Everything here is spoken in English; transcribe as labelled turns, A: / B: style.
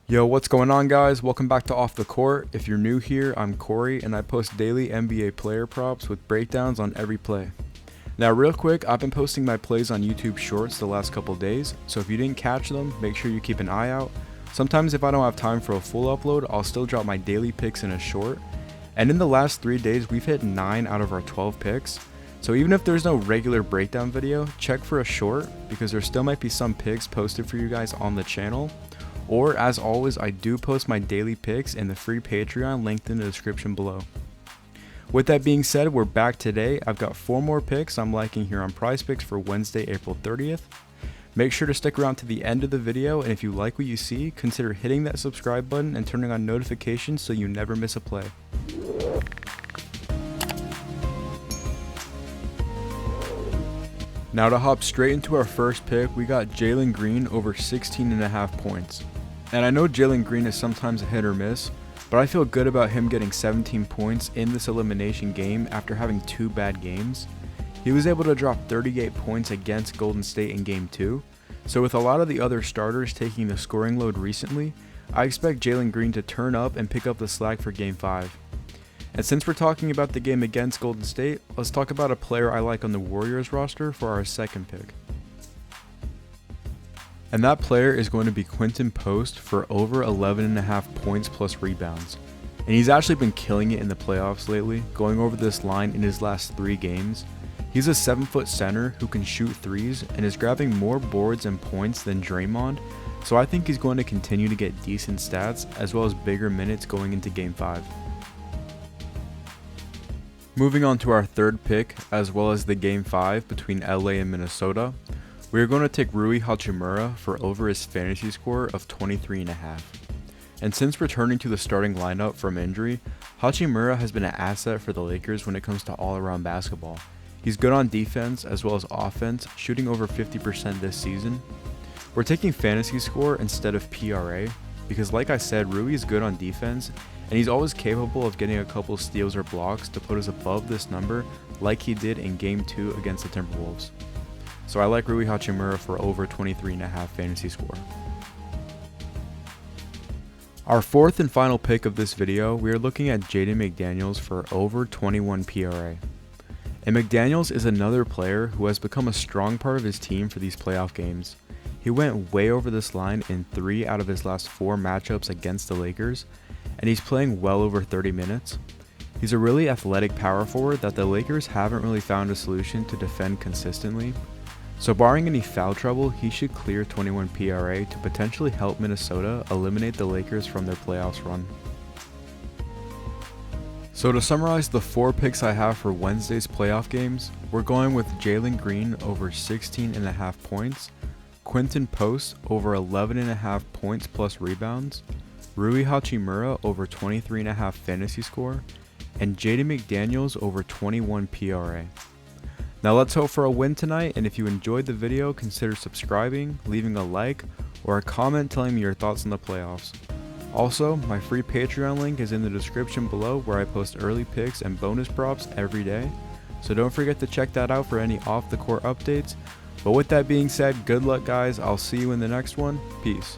A: Yo, what's going on, guys? Welcome back to Off the Court. If you're new here, I'm Corey and I post daily NBA player props with breakdowns on every play. Now real quick, I've been posting my plays on YouTube Shorts the last couple days, so if you didn't catch them, make sure you keep an eye out. Sometimes if I don't have time for a full upload, I'll still drop my daily picks in a short. And in the last 3 days, we've hit 9 out of our 12 picks. So even if there's no regular breakdown video, check for a short because there still might be some picks posted for you guys on the channel. Or as always, I do post my daily picks in the free Patreon linked in the description below. With that being said, we're back today. I've got 4 more picks I'm liking here on Prizepicks for Wednesday, April 30th. Make sure to stick around to the end of the video, and if you like what you see, consider hitting that subscribe button and turning on notifications so you never miss a play. Now to hop straight into our first pick, we got Jalen Green over 16.5 points. And I know Jalen Green is sometimes a hit or miss, but I feel good about him getting 17 points in this elimination game after having 2 bad games. He was able to drop 38 points against Golden State in Game 2, so with a lot of the other starters taking the scoring load recently, I expect Jalen Green to turn up and pick up the slack for Game 5. And since we're talking about the game against Golden State, let's talk about a player I like on the Warriors roster for our second pick. And that player is going to be Quinton Post for over 11.5 points plus rebounds. And he's actually been killing it in the playoffs lately, going over this line in his last 3 games. He's a 7-foot center who can shoot threes and is grabbing more boards and points than Draymond, so I think he's going to continue to get decent stats as well as bigger minutes going into Game 5. Moving on to our third pick, as well as the Game 5 between LA and Minnesota, we are going to take Rui Hachimura for over his fantasy score of 23.5. And since returning to the starting lineup from injury, Hachimura has been an asset for the Lakers when it comes to all-around basketball. He's good on defense as well as offense, shooting over 50% this season. We're taking fantasy score instead of PRA, because like I said, Rui is good on defense, and he's always capable of getting a couple steals or blocks to put us above this number like he did in Game 2 against the Timberwolves. So I like Rui Hachimura for over 23.5 fantasy score. Our fourth and final pick of this video, we are looking at Jaden McDaniels for over 21 PRA. And McDaniels is another player who has become a strong part of his team for these playoff games. He went way over this line in 3 out of his last 4 matchups against the Lakers, and he's playing well over 30 minutes. He's a really athletic power forward that the Lakers haven't really found a solution to defend consistently. So barring any foul trouble, he should clear 21 PRA to potentially help Minnesota eliminate the Lakers from their playoffs run. So to summarize the 4 picks I have for Wednesday's playoff games, we're going with Jalen Green over 16.5 points, Quinton Post over 11.5 points plus rebounds, Rui Hachimura over 23.5 fantasy score, and Jaden McDaniels over 21 PRA. Now let's hope for a win tonight, and if you enjoyed the video, consider subscribing, leaving a like, or a comment telling me your thoughts on the playoffs. Also, my free Patreon link is in the description below where I post early picks and bonus props every day, so don't forget to check that out for any off the court updates. But with that being said, good luck guys, I'll see you in the next one, peace.